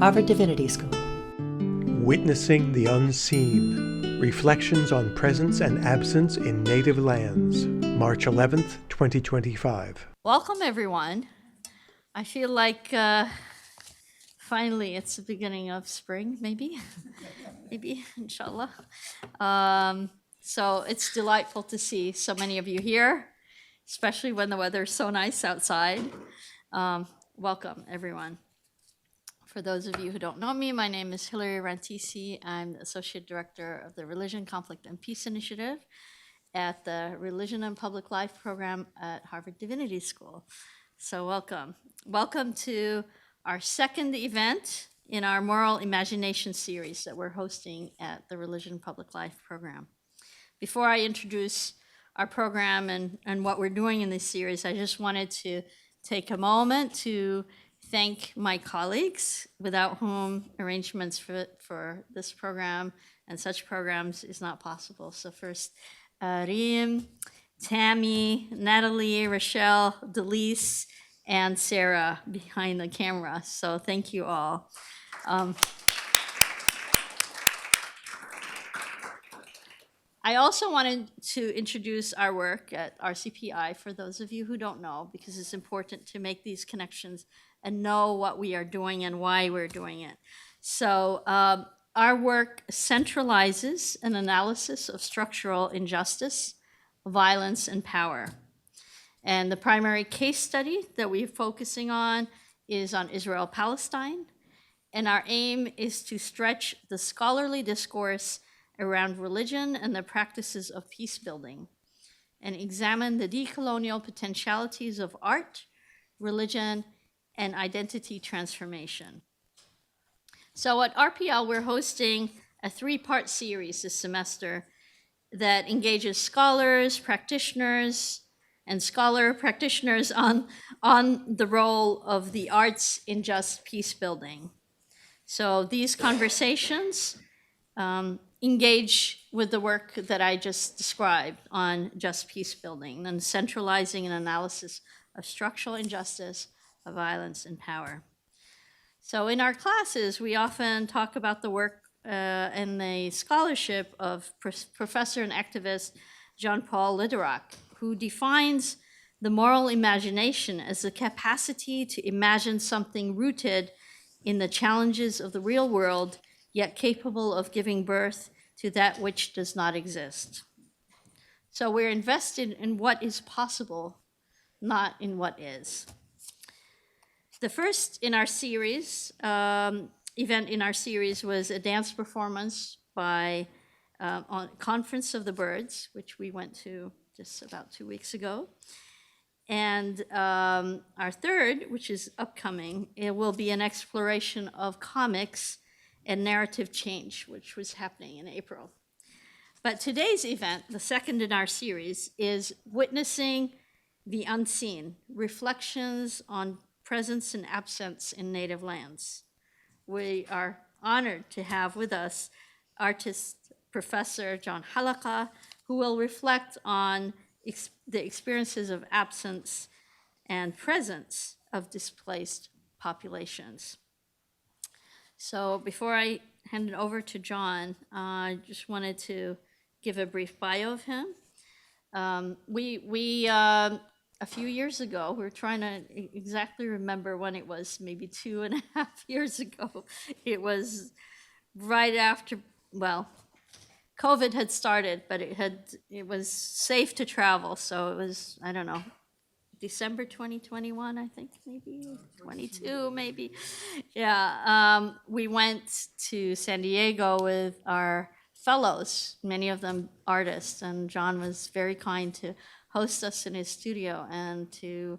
Harvard Divinity School. Witnessing the Unseen. Reflections on Presence and Absence in Native Lands. March 11th, 2025. Welcome, everyone. I feel like finally it's the beginning of spring, maybe, inshallah. So it's delightful to see so many of you here, especially when the weather is so nice outside. Welcome, everyone. For those of you who don't know me, my name is Hilary Rantisi. I'm the Associate Director of the Religion, Conflict, and Peace Initiative at the Religion and Public Life program at Harvard Divinity School. So welcome. Welcome to our second event in our Moral Imagination series that we're hosting at the Religion and Public Life program. Before I introduce our program and what we're doing in this series, I just wanted to take a moment to thank my colleagues, without whom arrangements for this program and such programs is not possible. So first, Reem, Tammy, Natalie, Rochelle, Delise, and Sarah behind the camera. So thank you all. I also wanted to introduce our work at RCPI for those of you who don't know, because it's important to make these connections and know what we are doing and why we're doing it. So our work centralizes an analysis of structural injustice, violence, and power. And the primary case study that we're focusing on is on Israel-Palestine. And our aim is to stretch the scholarly discourse around religion and the practices of peace building, and examine the decolonial potentialities of art, religion, and identity transformation. So at RPL, we're hosting a 3-part series this semester that engages scholars, practitioners, and scholar practitioners on the role of the arts in just peace building. So these conversations engage with the work that I just described on just peace building and centralizing an analysis of structural injustice, of violence, and power. So in our classes, we often talk about the work and the scholarship of professor and activist Jean-Paul Liderac, who defines the moral imagination as the capacity to imagine something rooted in the challenges of the real world, yet capable of giving birth to that which does not exist. So we're invested in what is possible, not in what is. The first in our series, event in our series, was a dance performance by on Conference of the Birds, which we went to just about 2 weeks ago. And our third, which is upcoming, it will be an exploration of comics and narrative change, which was happening in April. But today's event, the second in our series, is Witnessing the Unseen, Reflections on Presence and Absence in Native Lands. We are honored to have with us artist Professor John Halaka, who will reflect on the experiences of absence and presence of displaced populations. So before I hand it over to John, I just wanted to give a brief bio of him. A few years ago, we were trying to exactly remember when it was, maybe 2.5 years ago. It was right after, well, COVID had started, but it was safe to travel. So it was, I don't know, December 2021, I think, maybe 22, maybe. Yeah, we went to San Diego with our fellows, many of them artists, and John was very kind to host us in his studio and to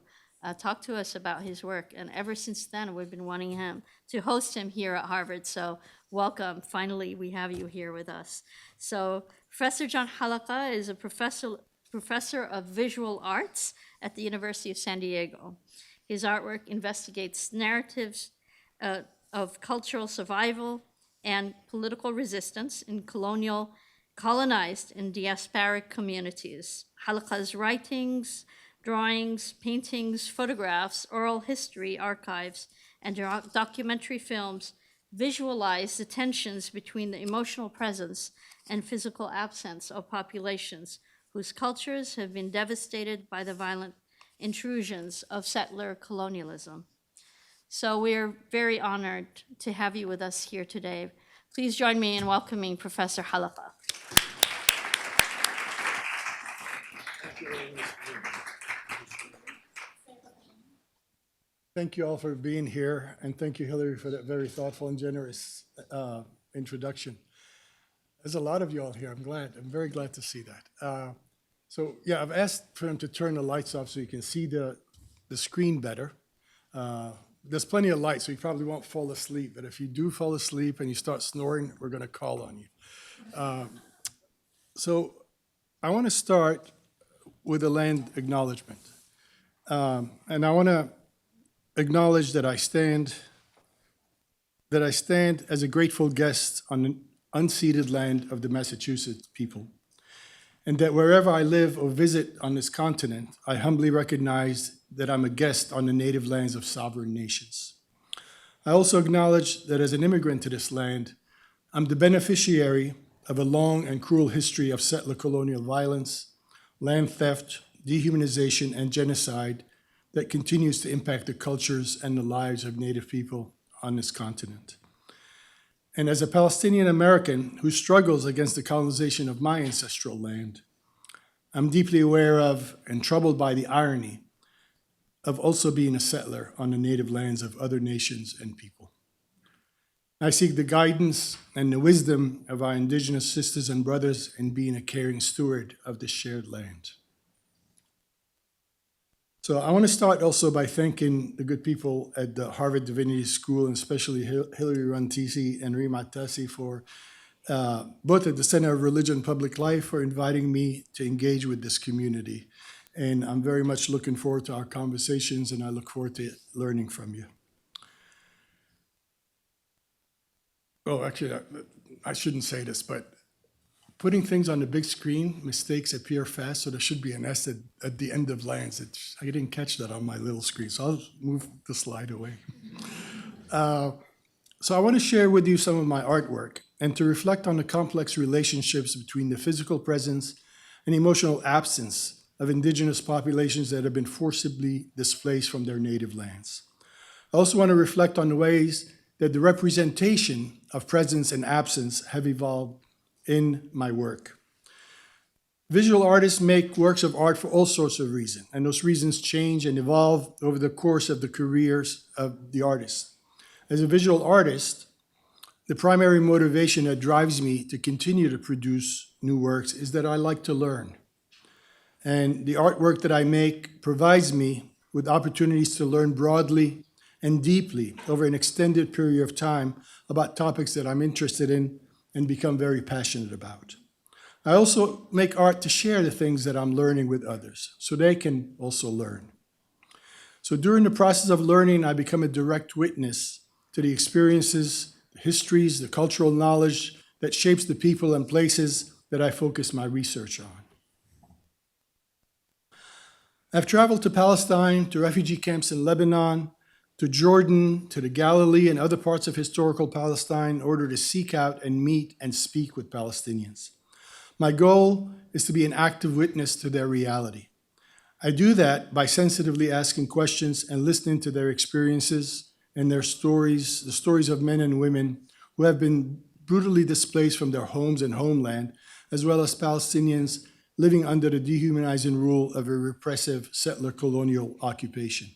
talk to us about his work. And ever since then, we've been wanting him to host him here at Harvard. So welcome. Finally, we have you here with us. So Professor John Halaka is a professor of visual arts at the University of San Diego. His artwork investigates narratives of cultural survival and political resistance in colonized and diasporic communities. Halaka's writings, drawings, paintings, photographs, oral history archives, and documentary films visualize the tensions between the emotional presence and physical absence of populations whose cultures have been devastated by the violent intrusions of settler colonialism. So we're very honored to have you with us here today. Please join me in welcoming Professor Halaka. Thank you all for being here, and thank you, Hilary, for that very thoughtful and generous introduction. There's a lot of you all here. I'm very glad to see that. So yeah, I've asked for them to turn the lights off so you can see the screen better. There's plenty of light, so you probably won't fall asleep, but if you do fall asleep and you start snoring, we're gonna call on you. So I wanna start with a land acknowledgement. And I wanna acknowledge that I stand as a grateful guest on the unceded land of the Massachusetts people, and that wherever I live or visit on this continent, I humbly recognize that I'm a guest on the native lands of sovereign nations. I also acknowledge that as an immigrant to this land, I'm the beneficiary of a long and cruel history of settler colonial violence, land theft, dehumanization, and genocide that continues to impact the cultures and the lives of Native people on this continent. And as a Palestinian American who struggles against the colonization of my ancestral land, I'm deeply aware of and troubled by the irony of also being a settler on the native lands of other nations and people. I seek the guidance and the wisdom of our indigenous sisters and brothers in being a caring steward of this shared land. So I want to start also by thanking the good people at the Harvard Divinity School, and especially Hilary, Rantisi, and Rantisi for both at the Center of Religion and Public Life for inviting me to engage with this community. And I'm very much looking forward to our conversations, and I look forward to learning from you. Oh, actually, I shouldn't say this, but putting things on the big screen, mistakes appear fast, so there should be an S at the end of lands. I didn't catch that on my little screen, so I'll move the slide away. So I want to share with you some of my artwork and to reflect on the complex relationships between the physical presence and emotional absence of indigenous populations that have been forcibly displaced from their native lands. I also want to reflect on the ways that the representation of presence and absence have evolved in my work. Visual artists make works of art for all sorts of reasons, and those reasons change and evolve over the course of the careers of the artist. As a visual artist, the primary motivation that drives me to continue to produce new works is that I like to learn. And the artwork that I make provides me with opportunities to learn broadly and deeply over an extended period of time about topics that I'm interested in and become very passionate about. I also make art to share the things that I'm learning with others, so they can also learn. So during the process of learning, I become a direct witness to the experiences, the histories, the cultural knowledge that shapes the people and places that I focus my research on. I've traveled to Palestine, to refugee camps in Lebanon, to Jordan, to the Galilee and other parts of historical Palestine in order to seek out and meet and speak with Palestinians. My goal is to be an active witness to their reality. I do that by sensitively asking questions and listening to their experiences and their stories, the stories of men and women who have been brutally displaced from their homes and homeland, as well as Palestinians living under the dehumanizing rule of a repressive settler colonial occupation.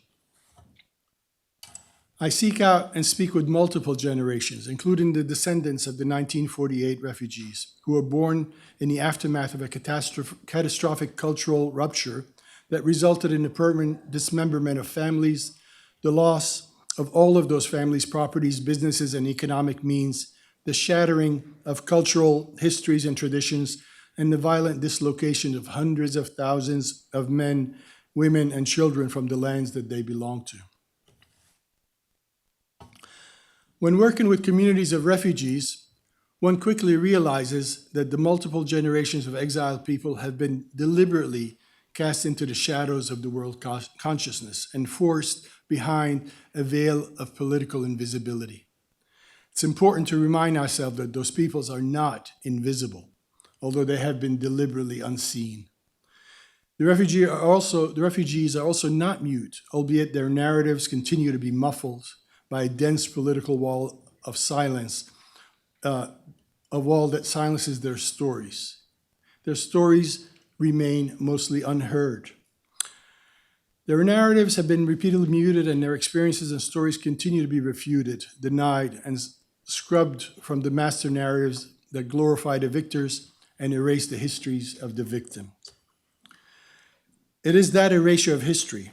I seek out and speak with multiple generations, including the descendants of the 1948 refugees who were born in the aftermath of a catastrophic cultural rupture that resulted in the permanent dismemberment of families, the loss of all of those families' properties, businesses, and economic means, the shattering of cultural histories and traditions, and the violent dislocation of hundreds of thousands of men, women, and children from the lands that they belong to. When working with communities of refugees, one quickly realizes that the multiple generations of exiled people have been deliberately cast into the shadows of the world consciousness and forced behind a veil of political invisibility. It's important to remind ourselves that those peoples are not invisible, although they have been deliberately unseen. The refugees are also not mute, albeit their narratives continue to be muffled by a dense political wall of silence, a wall that silences their stories. Their stories remain mostly unheard. Their narratives have been repeatedly muted, and their experiences and stories continue to be refuted, denied, and scrubbed from the master narratives that glorify the victors and erase the histories of the victim. It is that erasure of history,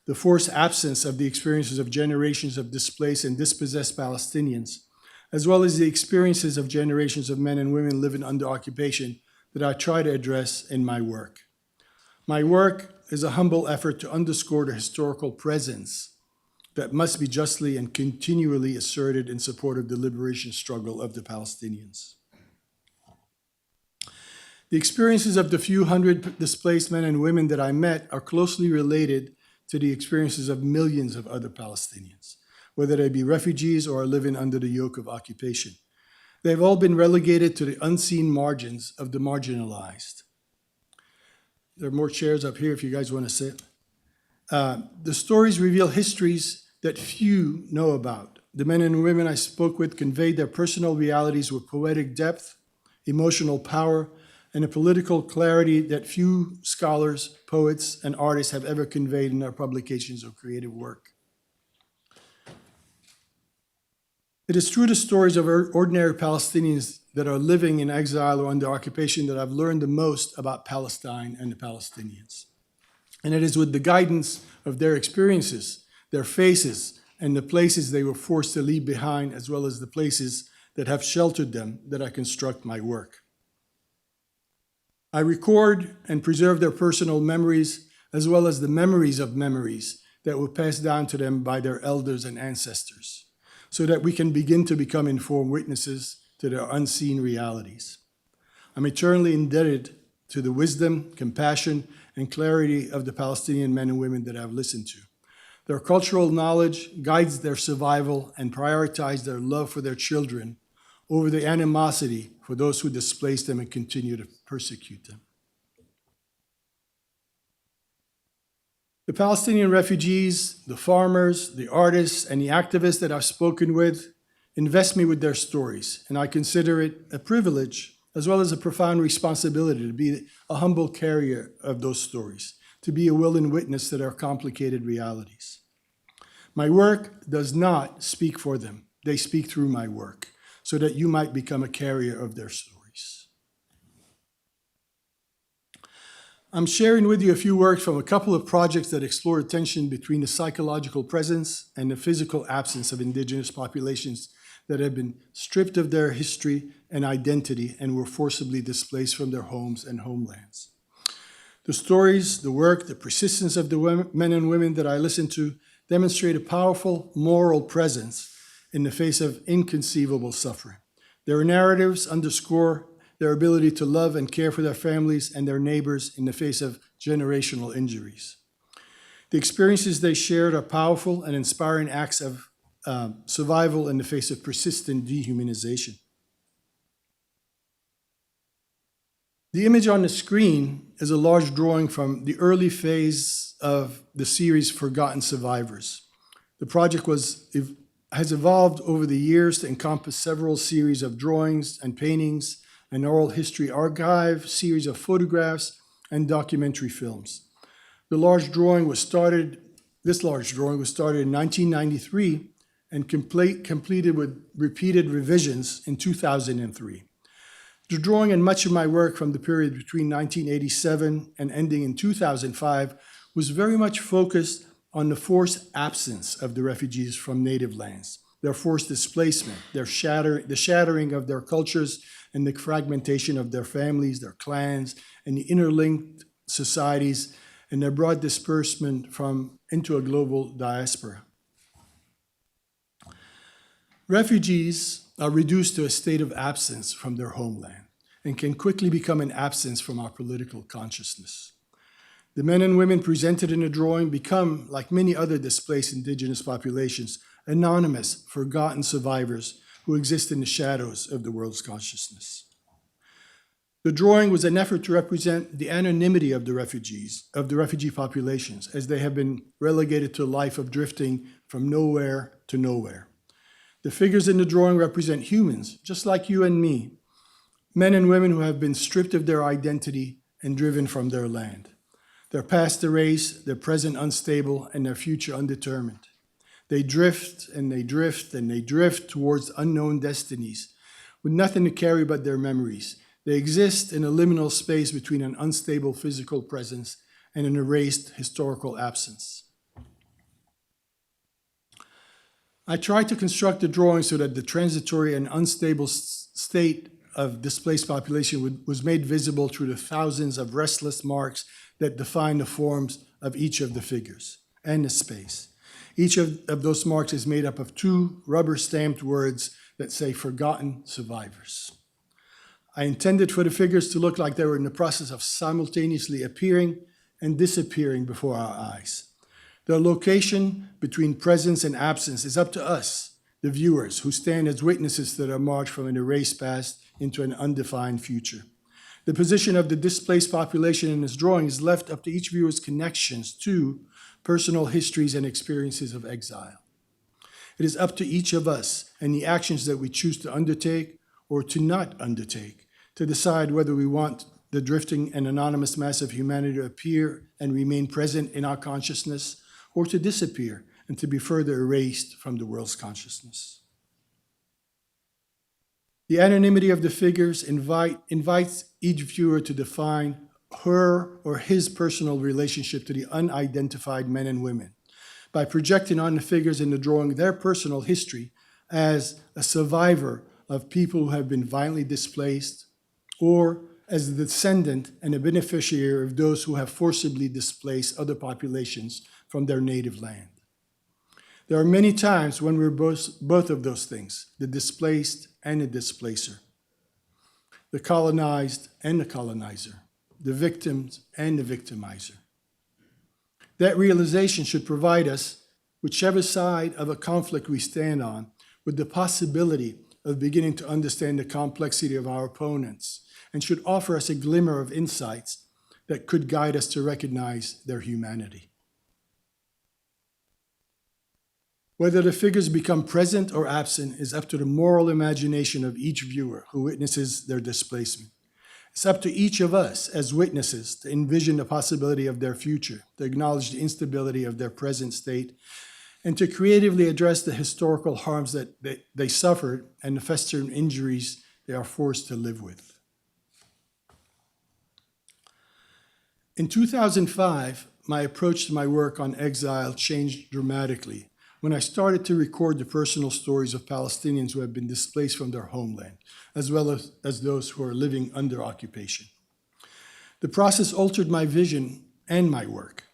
the forced absence of the experiences of generations of displaced and dispossessed Palestinians, as well as the experiences of generations of men and women living under occupation, that I try to address in my work. My work is a humble effort to underscore the historical presence that must be justly and continually asserted in support of the liberation struggle of the Palestinians. The experiences of the few hundred displaced men and women that I met are closely related to the experiences of millions of other Palestinians, whether they be refugees or are living under the yoke of occupation. They've all been relegated to the unseen margins of the marginalized. There are more chairs up here if you guys want to sit. The stories reveal histories that few know about. The men and women I spoke with conveyed their personal realities with poetic depth, emotional power, and a political clarity that few scholars, poets, and artists have ever conveyed in their publications or creative work. It is through the stories of ordinary Palestinians that are living in exile or under occupation that I've learned the most about Palestine and the Palestinians. And it is with the guidance of their experiences, their faces, and the places they were forced to leave behind, as well as the places that have sheltered them, that I construct my work. I record and preserve their personal memories, as well as the memories of memories that were passed down to them by their elders and ancestors, so that we can begin to become informed witnesses to their unseen realities. I'm eternally indebted to the wisdom, compassion, and clarity of the Palestinian men and women that I've listened to. Their cultural knowledge guides their survival and prioritizes their love for their children over the animosity for those who displace them and continue to persecute them. The Palestinian refugees, the farmers, the artists, and the activists that I've spoken with invest me with their stories, and I consider it a privilege as well as a profound responsibility to be a humble carrier of those stories, to be a willing witness to their complicated realities. My work does not speak for them. They speak through my work, so that you might become a carrier of their stories. I'm sharing with you a few works from a couple of projects that explore the tension between the psychological presence and the physical absence of indigenous populations that have been stripped of their history and identity and were forcibly displaced from their homes and homelands. The stories, the work, the persistence of the men and women that I listen to demonstrate a powerful moral presence in the face of inconceivable suffering. Their narratives underscore their ability to love and care for their families and their neighbors in the face of generational injuries. The experiences they shared are powerful and inspiring acts of survival in the face of persistent dehumanization. The image on the screen is a large drawing from the early phase of the series Forgotten Survivors. The project has evolved over the years to encompass several series of drawings and paintings, an oral history archive, series of photographs, and documentary films. This large drawing was started in 1993 and completed with repeated revisions in 2003. The drawing and much of my work from the period between 1987 and ending in 2005 was very much focused on the forced absence of the refugees from native lands, their forced displacement, the shattering of their cultures and the fragmentation of their families, their clans, and the interlinked societies, and their broad disbursement into a global diaspora. Refugees are reduced to a state of absence from their homeland and can quickly become an absence from our political consciousness. The men and women presented in the drawing become, like many other displaced indigenous populations, anonymous, forgotten survivors who exist in the shadows of the world's consciousness. The drawing was an effort to represent the anonymity of the refugee populations, as they have been relegated to a life of drifting from nowhere to nowhere. The figures in the drawing represent humans, just like you and me, men and women who have been stripped of their identity and driven from their land. Their past erased, their present unstable, and their future undetermined. They drift and they drift and they drift towards unknown destinies, with nothing to carry but their memories. They exist in a liminal space between an unstable physical presence and an erased historical absence. I tried to construct the drawing so that the transitory and unstable state of displaced population was made visible through the thousands of restless marks that define the forms of each of the figures and the space. Each of those marks is made up of two rubber-stamped words that say "forgotten survivors." I intended for the figures to look like they were in the process of simultaneously appearing and disappearing before our eyes. The location between presence and absence is up to us, the viewers, who stand as witnesses to their march from an erased past into an undefined future. The position of the displaced population in this drawing is left up to each viewer's connections to personal histories and experiences of exile. It is up to each of us and the actions that we choose to undertake or to not undertake to decide whether we want the drifting and anonymous mass of humanity to appear and remain present in our consciousness, or to disappear and to be further erased from the world's consciousness. The anonymity of the figures invites each viewer to define her or his personal relationship to the unidentified men and women by projecting on the figures in the drawing their personal history as a survivor of people who have been violently displaced, or as a descendant and a beneficiary of those who have forcibly displaced other populations from their native land. There are many times when we're both of those things, the displaced and the displacer, the colonized and the colonizer, the victims and the victimizer. That realization should provide us, whichever side of a conflict we stand on, with the possibility of beginning to understand the complexity of our opponents, and should offer us a glimmer of insights that could guide us to recognize their humanity. Whether the figures become present or absent is up to the moral imagination of each viewer who witnesses their displacement. It's up to each of us as witnesses to envision the possibility of their future, to acknowledge the instability of their present state, and to creatively address the historical harms that they suffered and the festering injuries they are forced to live with. In 2005, my approach to my work on exile changed dramatically when I started to record the personal stories of Palestinians who have been displaced from their homeland, as well as those who are living under occupation. The process altered my vision and my work.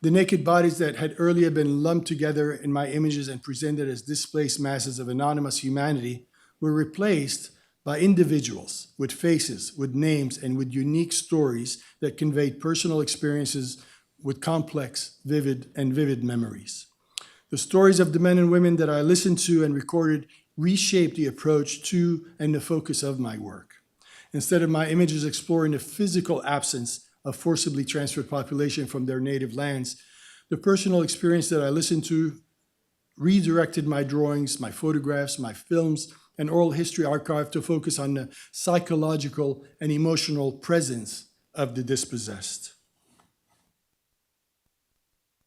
The naked bodies that had earlier been lumped together in my images and presented as displaced masses of anonymous humanity were replaced by individuals with faces, with names, and with unique stories that conveyed personal experiences with complex, vivid memories. The stories of the men and women that I listened to and recorded reshaped the approach to and the focus of my work. Instead of my images exploring the physical absence of forcibly transferred population from their native lands, the personal experience that I listened to redirected my drawings, my photographs, my films, and oral history archive to focus on the psychological and emotional presence of the dispossessed.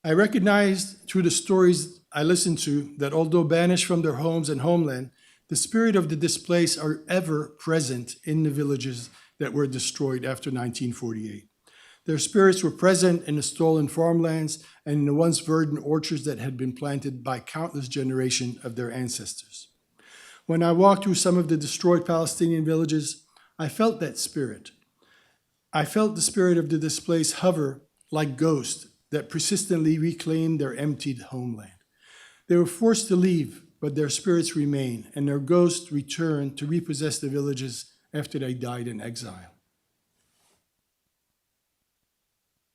I recognized through the stories I listened to that although banished from their homes and homeland, the spirit of the displaced are ever present in the villages that were destroyed after 1948. Their spirits were present in the stolen farmlands and in the once verdant orchards that had been planted by countless generations of their ancestors. When I walked through some of the destroyed Palestinian villages, I felt that spirit. I felt the spirit of the displaced hover like ghosts that persistently reclaimed their emptied homeland. They were forced to leave, but their spirits remain, and their ghosts return to repossess the villages after they died in exile.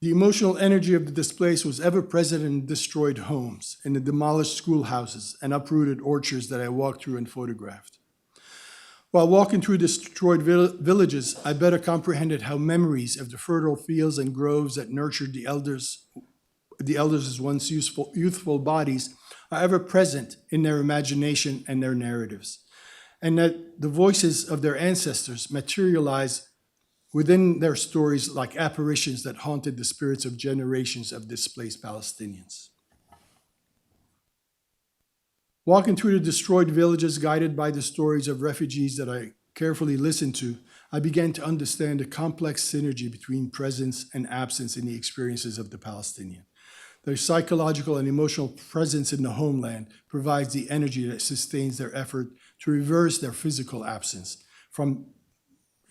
The emotional energy of the displaced was ever present in destroyed homes, in the demolished schoolhouses and uprooted orchards that I walked through and photographed. While walking through destroyed villages, I better comprehended how memories of the fertile fields and groves that nurtured the elders' once youthful bodies are ever present in their imagination and their narratives, and that the voices of their ancestors materialize within their stories like apparitions that haunted the spirits of generations of displaced Palestinians. Walking through the destroyed villages, guided by the stories of refugees that I carefully listened to, I began to understand the complex synergy between presence and absence in the experiences of the Palestinian. Their psychological and emotional presence in the homeland provides the energy that sustains their effort to reverse their physical absence from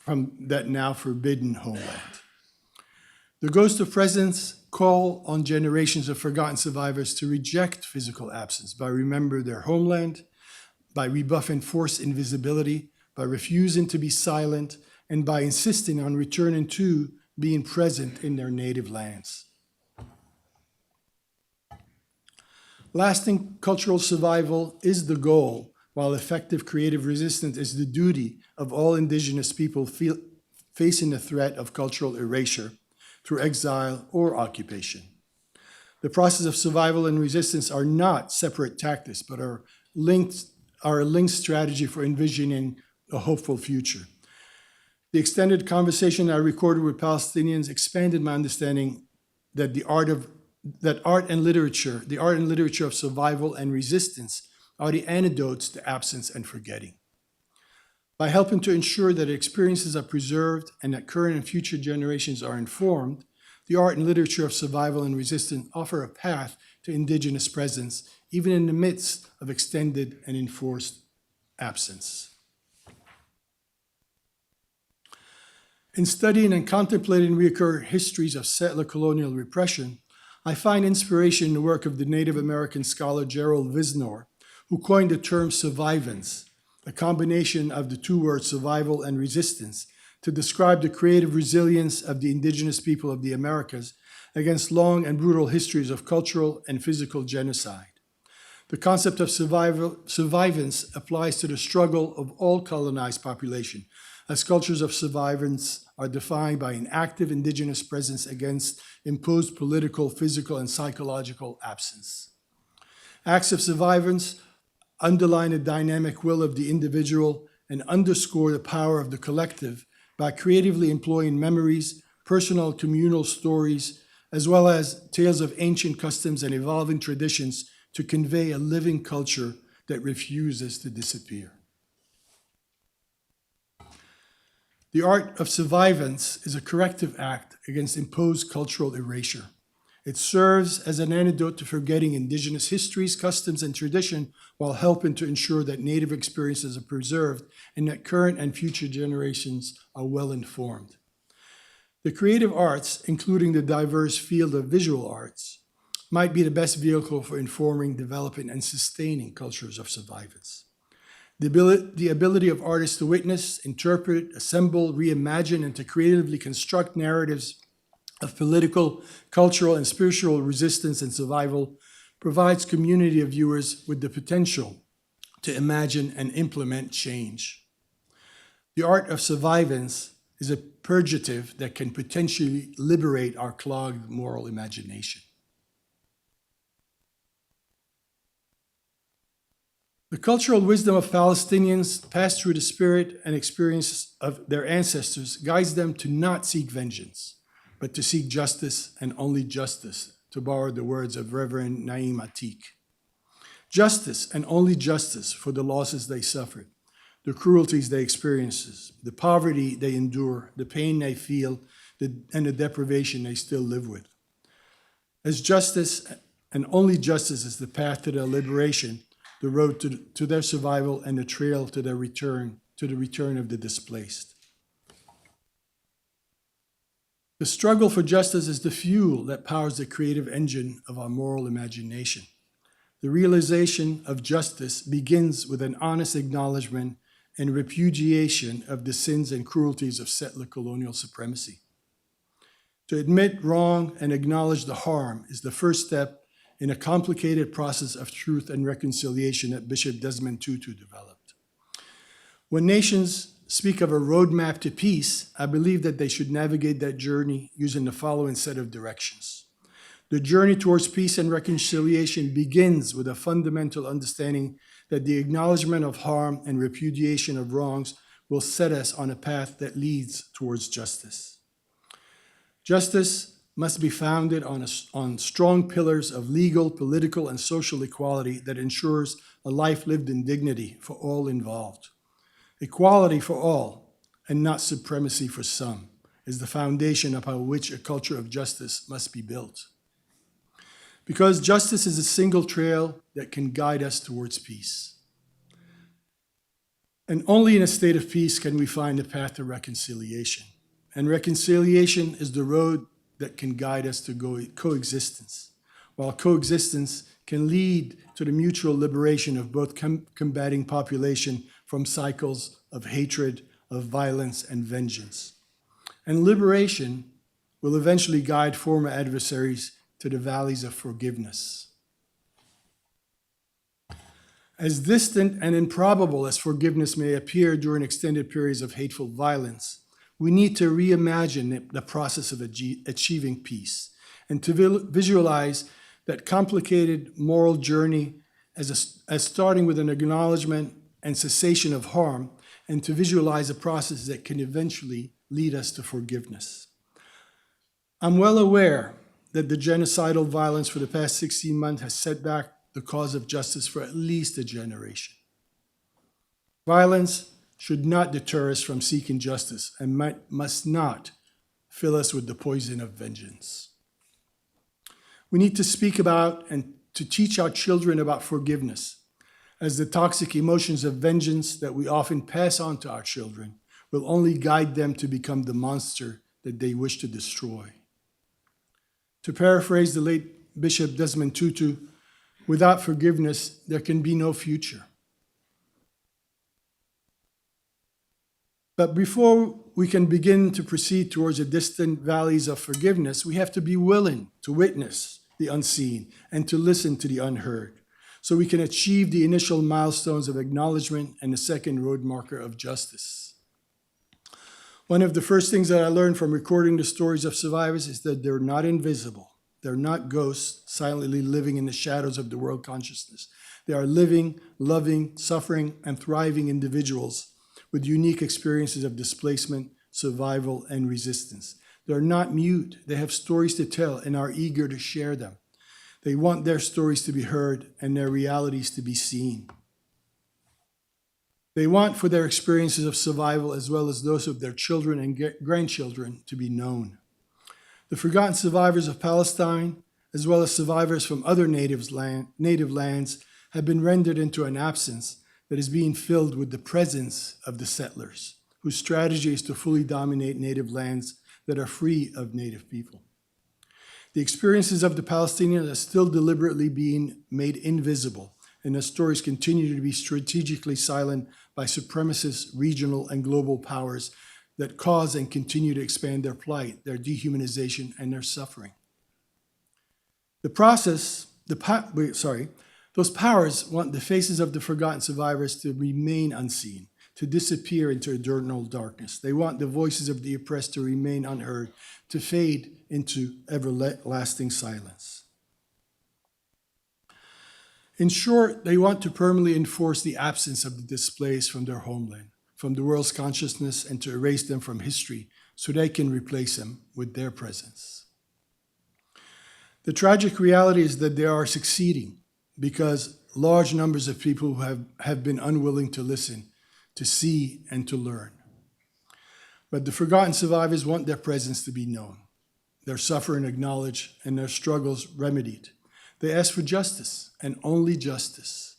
that now forbidden homeland. The ghost of presence call on generations of forgotten survivors to reject physical absence by remembering their homeland, by rebuffing forced invisibility, by refusing to be silent, and by insisting on returning to being present in their native lands. Lasting cultural survival is the goal, while effective creative resistance is the duty of all indigenous people facing the threat of cultural erasure through exile or occupation. The process of survival and resistance are not separate tactics, but are a linked strategy for envisioning a hopeful future. The extended conversation I recorded with Palestinians expanded my understanding that the art and literature of survival and resistance are the antidotes to absence and forgetting. By helping to ensure that experiences are preserved and that current and future generations are informed, the art and literature of survival and resistance offer a path to indigenous presence, even in the midst of extended and enforced absence. In studying and contemplating recurrent histories of settler colonial repression, I find inspiration in the work of the Native American scholar Gerald Visnor, who coined the term survivance, a combination of the two words survival and resistance, to describe the creative resilience of the indigenous people of the Americas against long and brutal histories of cultural and physical genocide. The concept of survivance applies to the struggle of all colonized population, as cultures of survivance are defined by an active indigenous presence against imposed political, physical, and psychological absence. Acts of survivance underline the dynamic will of the individual and underscore the power of the collective by creatively employing memories, personal communal stories, as well as tales of ancient customs and evolving traditions to convey a living culture that refuses to disappear. The art of survivance is a corrective act against imposed cultural erasure. It serves as an antidote to forgetting indigenous histories, customs, and tradition while helping to ensure that Native experiences are preserved and that current and future generations are well informed. The creative arts, including the diverse field of visual arts, might be the best vehicle for informing, developing, and sustaining cultures of survivance. The ability of artists to witness, interpret, assemble, reimagine, and to creatively construct narratives of political, cultural, and spiritual resistance and survival provides community of viewers with the potential to imagine and implement change. The art of survivance is a purgative that can potentially liberate our clogged moral imagination. The cultural wisdom of Palestinians passed through the spirit and experience of their ancestors guides them to not seek vengeance, but to seek justice and only justice, to borrow the words of Reverend Naim Atik. Justice and only justice for the losses they suffered, the cruelties they experience, the poverty they endure, the pain they feel, and the deprivation they still live with. As justice and only justice is the path to their liberation, the road to their survival, and the trail to the return of the displaced. The struggle for justice is the fuel that powers the creative engine of our moral imagination. The realization of justice begins with an honest acknowledgement and repudiation of the sins and cruelties of settler colonial supremacy. To admit wrong and acknowledge the harm is the first step in a complicated process of truth and reconciliation that Bishop Desmond Tutu developed. When nations speak of a roadmap to peace, I believe that they should navigate that journey using the following set of directions. The journey towards peace and reconciliation begins with a fundamental understanding that the acknowledgement of harm and repudiation of wrongs will set us on a path that leads towards justice. Justice must be founded on strong pillars of legal, political, and social equality that ensures a life lived in dignity for all involved. Equality for all, and not supremacy for some, is the foundation upon which a culture of justice must be built. Because justice is a single trail that can guide us towards peace. And only in a state of peace can we find a path to reconciliation. And reconciliation is the road that can guide us to coexistence, while coexistence can lead to the mutual liberation of both combating population from cycles of hatred, of violence, and vengeance. And liberation will eventually guide former adversaries to the valleys of forgiveness. As distant and improbable as forgiveness may appear during extended periods of hateful violence, we need to reimagine the process of achieving peace and to visualize that complicated moral journey as starting with an acknowledgement and cessation of harm, and to visualize a process that can eventually lead us to forgiveness. I'm well aware that the genocidal violence for the past 16 months has set back the cause of justice for at least a generation. Violence should not deter us from seeking justice and must not fill us with the poison of vengeance. We need to speak about and to teach our children about forgiveness, as the toxic emotions of vengeance that we often pass on to our children will only guide them to become the monster that they wish to destroy. To paraphrase the late Bishop Desmond Tutu, without forgiveness, there can be no future. But before we can begin to proceed towards the distant valleys of forgiveness, we have to be willing to witness the unseen and to listen to the unheard, so we can achieve the initial milestones of acknowledgement and the second road marker of justice. One of the first things that I learned from recording the stories of survivors is that they're not invisible. They're not ghosts silently living in the shadows of the world consciousness. They are living, loving, suffering, and thriving individuals with unique experiences of displacement, survival, and resistance. They're not mute. They have stories to tell and are eager to share them. They want their stories to be heard and their realities to be seen. They want for their experiences of survival as well as those of their children and grandchildren to be known. The forgotten survivors of Palestine, as well as survivors from other native lands, have been rendered into an absence that is being filled with the presence of the settlers, whose strategy is to fully dominate native lands that are free of native people. The experiences of the Palestinians are still deliberately being made invisible, and their stories continue to be strategically silent by supremacist regional and global powers that cause and continue to expand their plight, their dehumanization, and their suffering. Those powers want the faces of the forgotten survivors to remain unseen, to disappear into eternal darkness. They want the voices of the oppressed to remain unheard, to fade into everlasting silence. In short, they want to permanently enforce the absence of the displaced from their homeland, from the world's consciousness, and to erase them from history so they can replace them with their presence. The tragic reality is that they are succeeding because large numbers of people who have been unwilling to listen, to see, and to learn. But the forgotten survivors want their presence to be known, their suffering acknowledged, and their struggles remedied. They ask for justice, and only justice.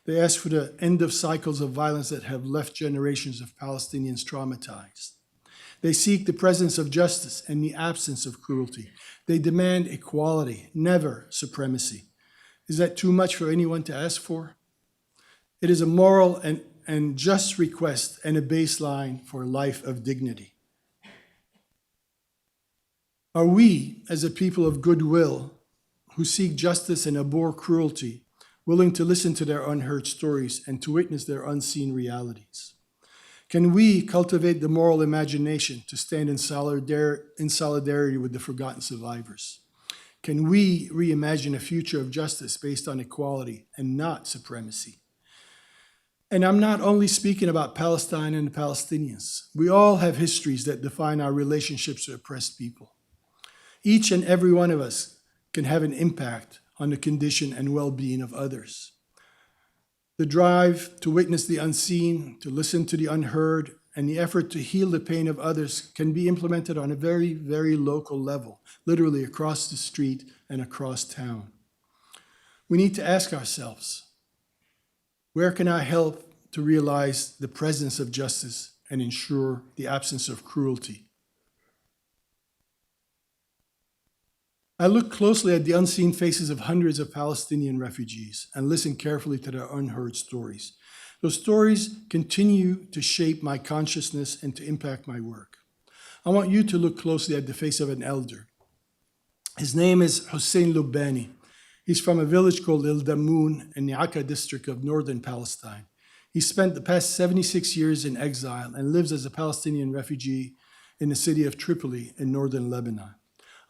They ask for the end of cycles of violence that have left generations of Palestinians traumatized. They seek the presence of justice and the absence of cruelty. They demand equality, never supremacy. Is that too much for anyone to ask for? It is a moral and just request and a baseline for a life of dignity. Are we, as a people of goodwill, who seek justice and abhor cruelty, willing to listen to their unheard stories and to witness their unseen realities? Can we cultivate the moral imagination to stand in solidarity with the forgotten survivors? Can we reimagine a future of justice based on equality and not supremacy? And I'm not only speaking about Palestine and the Palestinians. We all have histories that define our relationships to oppressed people. Each and every one of us can have an impact on the condition and well-being of others. The drive to witness the unseen, to listen to the unheard, and the effort to heal the pain of others can be implemented on a very, very local level, literally across the street and across town. We need to ask ourselves, where can I help to realize the presence of justice and ensure the absence of cruelty? I look closely at the unseen faces of hundreds of Palestinian refugees and listen carefully to their unheard stories. Those stories continue to shape my consciousness and to impact my work. I want you to look closely at the face of an elder. His name is Hussein Lubani. He's from a village called El Damoun in the Akka district of northern Palestine. He spent the past 76 years in exile and lives as a Palestinian refugee in the city of Tripoli in northern Lebanon.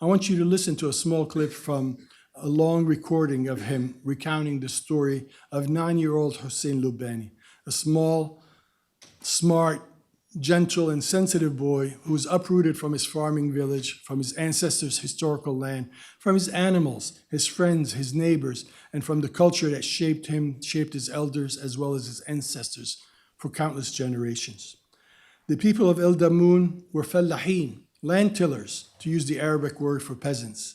I want you to listen to a small clip from a long recording of him recounting the story of 9-year-old Hussein Lubani, a small, smart, gentle, and sensitive boy who was uprooted from his farming village, from his ancestors' historical land, from his animals, his friends, his neighbors, and from the culture that shaped him, shaped his elders, as well as his ancestors for countless generations. The people of El Damoun were fallahin, land tillers, to use the Arabic word for peasants.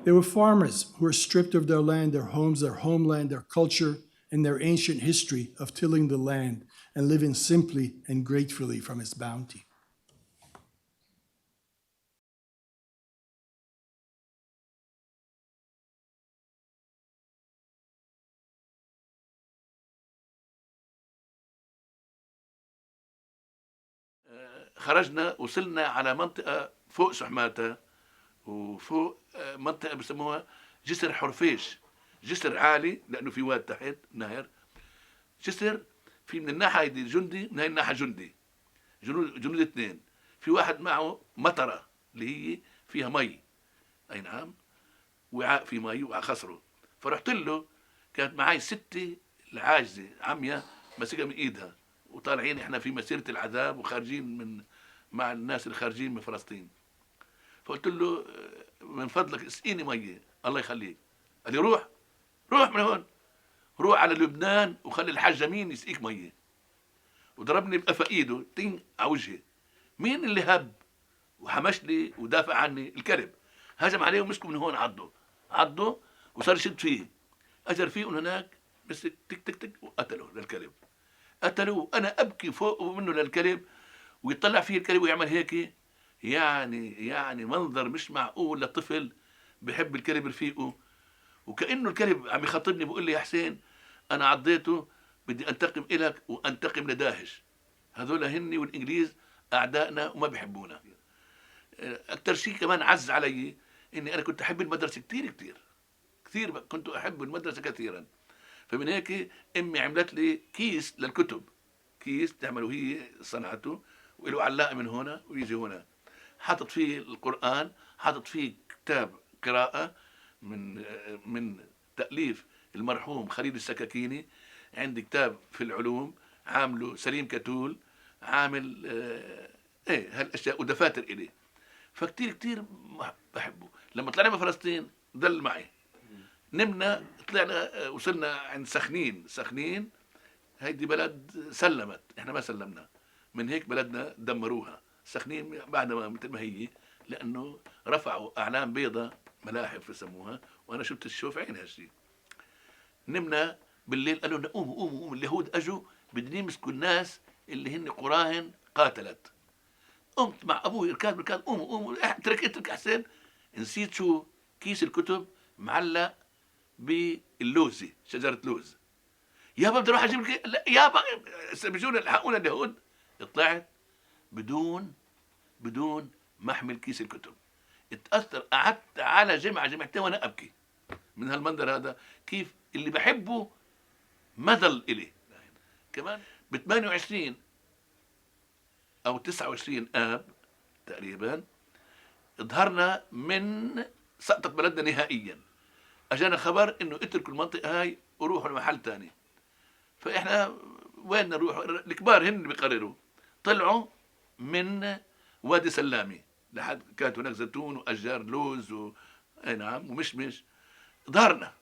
They were farmers who were stripped of their land, their homes, their homeland, their culture, and their ancient history of tilling the land and living simply and gratefully from its bounty. خرجنا وصلنا على منطقة فوق سحماتة وفوق منطقة بسموها جسر حرفيش، جسر عالي لأنه في واد تحت نهر، جسر في من الناحية دي جندي من هاي الناحية جندي، جنود اثنين، في واحد معه مطرة اللي هي فيها مي، أي نعم، وعاء في مي وعاء خسره، فرحت له كانت معي ستي العاجزة عمية ماسكة من إيدها وطالعين إحنا في مسيرة العذاب وخارجين من مع الناس اللي خارجين من فلسطين. فقلت له من فضلك اسقيني مية الله يخليك. قال لي روح من هون، روح على لبنان وخلي الحاج مين يسقيك مية. وضربني بقفا ايده تين على وجهي. مين اللي هب وحمش لي ودافع عني؟ الكلب. هجم عليه ومسكه من هون عضه وصار يشد فيه. اجر فيه من هناك مسك تك تك تك وقتله للكلب. قتله انا ابكي فوق منه للكلب ويطلع فيه الكلب ويعمل هيك. يعني منظر مش معقول لطفل بحب الكلب رفيقه، وكأنه الكلب عم يخاطبني بيقول لي يا حسين انا عضيته بدي انتقم إلك وانتقم لداعش، هذول هني والانجليز اعدائنا وما بيحبونا. اكثر شيء كمان عز علي اني انا كنت احب المدرسه كثير كنت احب المدرسه كثيرا. فمن هيك امي عملت لي كيس للكتب، كيس تعمله هي صنعته وله علاقه من هنا ويجي هنا، حاطط فيه القرآن، حاطط فيه كتاب قراءة من تأليف المرحوم خليل السكاكيني، عندي كتاب في العلوم عامله سليم كتول، عامل هالاشياء ودفاتر الي. فكتير بحبه. لما طلعنا من فلسطين ضل معي، نمنا طلعنا وصلنا عند سخنين هيدي بلد سلمت، احنا ما سلمنا، من هيك بلدنا دمروها. سخنين بعد ما مثل ما هي، لانه رفعوا اعلام بيضاء ملاحف يسموها، وانا شوف عيني هالشيء. نمنا بالليل قالوا لنا قوموا اليهود اجوا بدهم يمسكوا الناس اللي هن قراهن قاتلت. قمت مع ابوي ركاد قوموا اترك حسين. نسيت شو كيس الكتب معلق باللوزه، شجره لوز. يابا بدي اروح اجيب لا يابا بيجونا الحقونا اليهود. طلعت بدون ما احمل كيس الكتب. اتاثر، قعدت على جمعتين وانا ابكي من هالمنظر هذا، كيف اللي بحبه ما ضل الي. كمان ب 28 أو 29 آب تقريبا ظهرنا من سقطت بلدنا نهائيا. أجانا خبر إنه اتركوا المنطقة هاي وروحوا لمحل تاني. فإحنا وين نروح؟ الكبار هن اللي بيقرروا. طلعوا من وادي سلامي لحد كانت هناك زيتون وأشجار لوز أي نعم ومشمش. ظهرنا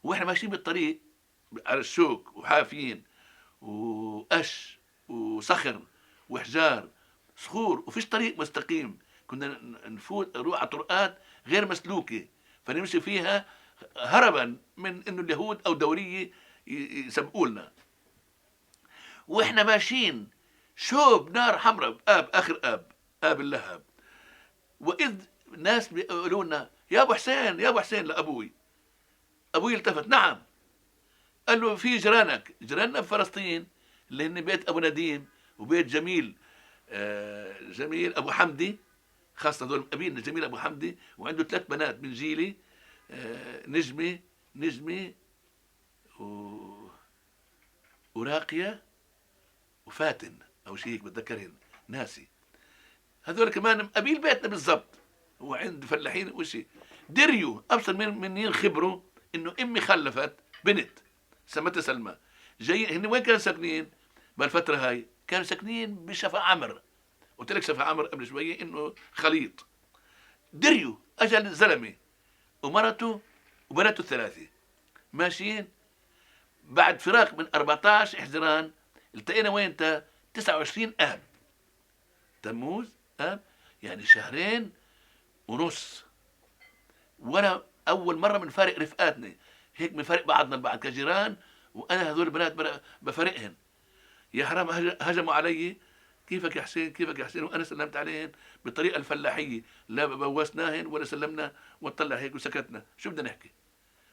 وإحنا ماشيين بالطريق على الشوك وحافيين وقش وصخر وحجار صخور وفيش طريق مستقيم. كنا نفوت نروح على طرقات غير مسلوكة فنمشي فيها هربا من انه اليهود او دورية يسبقوا لنا. واحنا ماشيين شوب نار حمراء بآب اخر آب اللهب. واذ ناس بيقولوا لنا يا ابو حسين يا ابو حسين لابوي. ابوي التفت نعم. قال له في جيراننا بفلسطين اللي هن بيت ابو نديم وبيت جميل جميل ابو حمدي، خاصة دول ابينا جميل ابو حمدي وعنده 3 بنات من جيلي نجمة وراقية وفاتن او شيء هيك بتذكرهن ناسي. هذول كمان قبيل بيتنا بالضبط وعند فلاحين وشي. دريوا ابصر من ينخبروا انه امي خلفت بنت سمتها سلمى. جايين هن وين كانوا ساكنين بالفترة هاي؟ كانوا ساكنين بشفا عمر. قلت لك شفا عمر قبل شوية انه خليط. دريوا اجى الزلمة ومرته وبناته 3 ماشيين بعد فراق من 14 حزيران التقينا وين 29 آب تموز آب يعني 2.5 شهر. وانا اول مرة بنفارق رفقاتنا هيك بنفارق بعضنا البعض كجيران وانا هذول البنات بفارقهن. يا حرام هجموا علي كيفك يا حسين كيفك يا حسين وانا سلمت عليهن بالطريقه الفلاحيه لا بوسناهن ولا سلمنا وطلع هيك وسكتنا. شو بدنا نحكي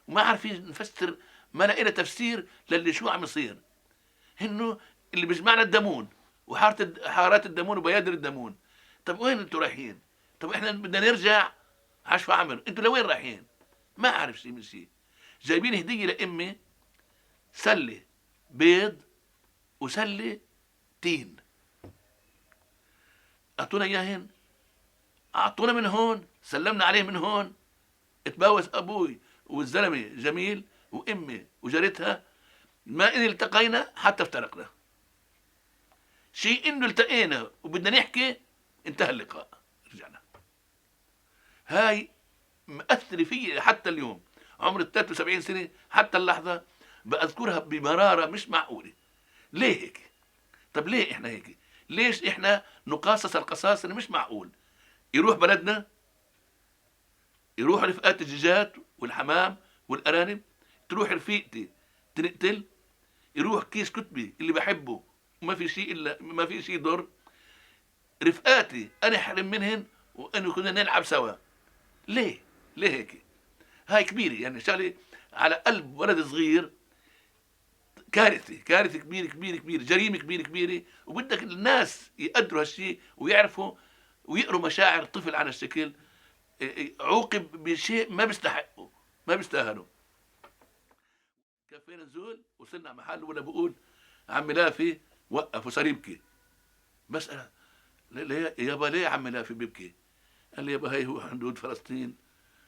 وما عارفين نفسر ما لقينا تفسير للي شو عم يصير. انه اللي بيجمعنا الدمون وحارات الدمون وبيادر الدمون. طب وين انتوا رايحين؟ طب احنا بدنا نرجع عشفة عمر انتوا لوين رايحين؟ ما عارف شيء من شيء. جايبين هديه لامي سله بيض وسله تين اعطونا اياهن اعطونا من هون سلمنا عليه من هون. اتباوس ابوي والزلمه جميل وامي وجارتها ما ان التقينا حتى افترقنا. شيء انه التقينا وبدنا نحكي انتهى اللقاء رجعنا. هاي مأثرة فيي حتى اليوم عمري 73 سنة حتى اللحظة بأذكرها بمرارة مش معقولة. ليه هيك؟ طب ليه احنا هيك؟ ليش احنا نقاصص القصاص اللي مش معقول؟ يروح بلدنا يروح رفقات الدجاج والحمام والارانب تروح رفيقتي تنقتل. يروح كيس كتبي اللي بحبه وما في شيء الا ما في شيء ضر. رفقاتي انا احرم منهن وانه كنا نلعب سوا. ليه هيك؟ هاي كبيرة يعني شغلة على قلب ولد صغير. كارثة كبيرة جريمة كبيرة وبدك الناس يقدروا هالشيء ويعرفوا ويقروا مشاعر طفل على الشكل عوقب بشيء ما بيستحقه ما بيستاهله. كفينا نزول وصلنا على محل ولا بقول عمي لافي وقف وصار يبكي. بسأل ليه يابا ليه عمي لافي بيبكي؟ قال لي يابا هاي هو حدود فلسطين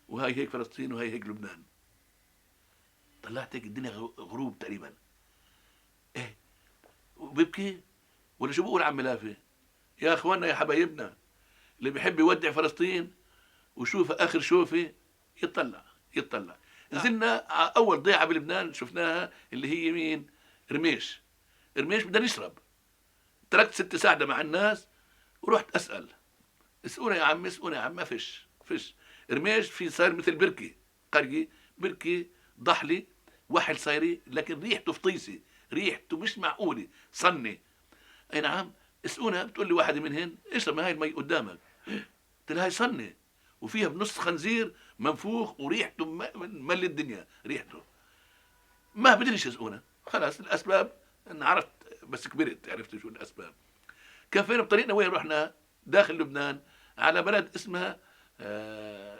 وهاي هيك فلسطين وهاي هيك لبنان. طلعت هيك الدنيا غروب تقريبا. ايه وبيبكي ولا شو بقول عم لافي؟ يا اخوانا يا حبايبنا اللي بيحب يودع فلسطين وشوف اخر شوفه يطلع. نزلنا اول ضيعه بلبنان شفناها اللي هي مين؟ رميش بدنا نشرب. تركت 6 ساعة مع الناس ورحت اسال اسقونا يا عم ما فيش رميش في صار مثل بركي قرية بركي ضحلي وحل صايري لكن ريحته فطيسة ريحته مش معقولة صنة. اي نعم اسقونا. بتقول لي واحدة منهن اشرب هاي المي قدامك. قلت لها هاي صنة وفيها بنص خنزير منفوخ وريحته ملي الدنيا ريحته. ما بدريش اسقونا. خلاص الاسباب انا عرفت بس كبرت عرفت شو الاسباب. كفينا بطريقنا وين رحنا داخل لبنان على بلد اسمها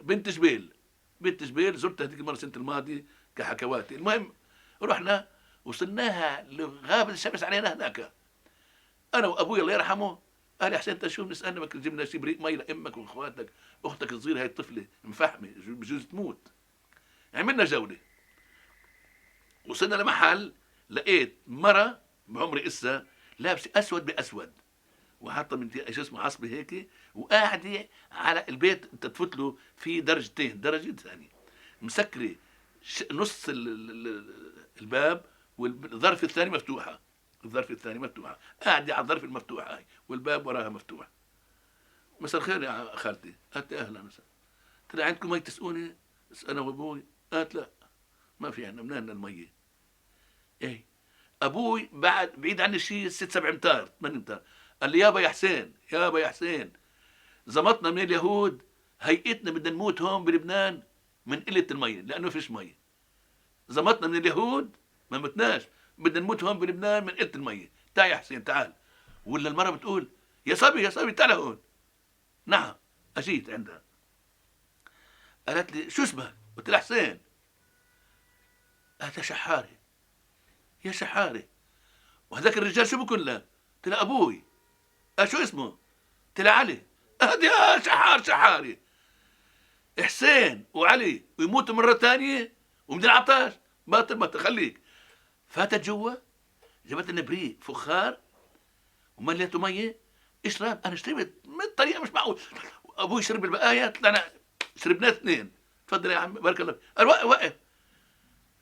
بنت جبيل زرتها هذيك المرة السنة الماضية كحكواتي. المهم رحنا وصلناها لغاب الشمس علينا هناك. انا وابوي الله يرحمه قال يا حسين انت شو بنسالنا بدك تجيب لنا شي بريق مي لامك واخواتك، اختك الصغيره هاي الطفله مفحمه بجوز تموت. عملنا جوله، وصلنا لمحل لقيت مرة بعمري اسا لابسه اسود باسود، وحاطه من شو اسمه عصبه هيك، وقاعده على البيت انت تفوت له في درجتين، درجه ثانيه مسكره نص الباب، والظرف الثاني مفتوحه، الظرف الثاني مفتوحه، قاعده على الظرف المفتوحه هاي والباب وراها مفتوح. مساء الخير يا خالتي. قالت لي اهلا مساء. قلت لها عندكم مي تسقوني؟ انا وابوي. قالت لا ما في عندنا، منين الميه؟ ايه ابوي بعيد عني شيء 6 7 امتار 8 امتار. قال لي يابا يا حسين، يابا يا حسين، زمطنا من اليهود، هيئتنا بدنا نموت هون بلبنان من قله الميه لانه فيش ميه. زمطنا من اليهود ما متناش، بدنا نموت هون بلبنان من قله الميه. تعال يا حسين تعال. ولا المره بتقول يا صبي يا صبي تعال هون. نعم اجيت عندها. قالت لي شو اسمك؟ قلت لها حسين. قالت لها شحاري. يا شحاري، وهذاك الرجال شو بكون له؟ قلت لها ابوي. شو اسمه؟ قلت لها علي. يا شحاري حسين وعلي ويموتوا مره ثانيه ومدين عطاش. باطل خليك. فاتت جوا، جابت لنا بريق فخار ومليته ميه اشرب. انا شربت من طريقه مش معقول. ابوي شرب البقايا، طلعنا شربنا 2. تفضل يا عم بارك الله. قال وقف.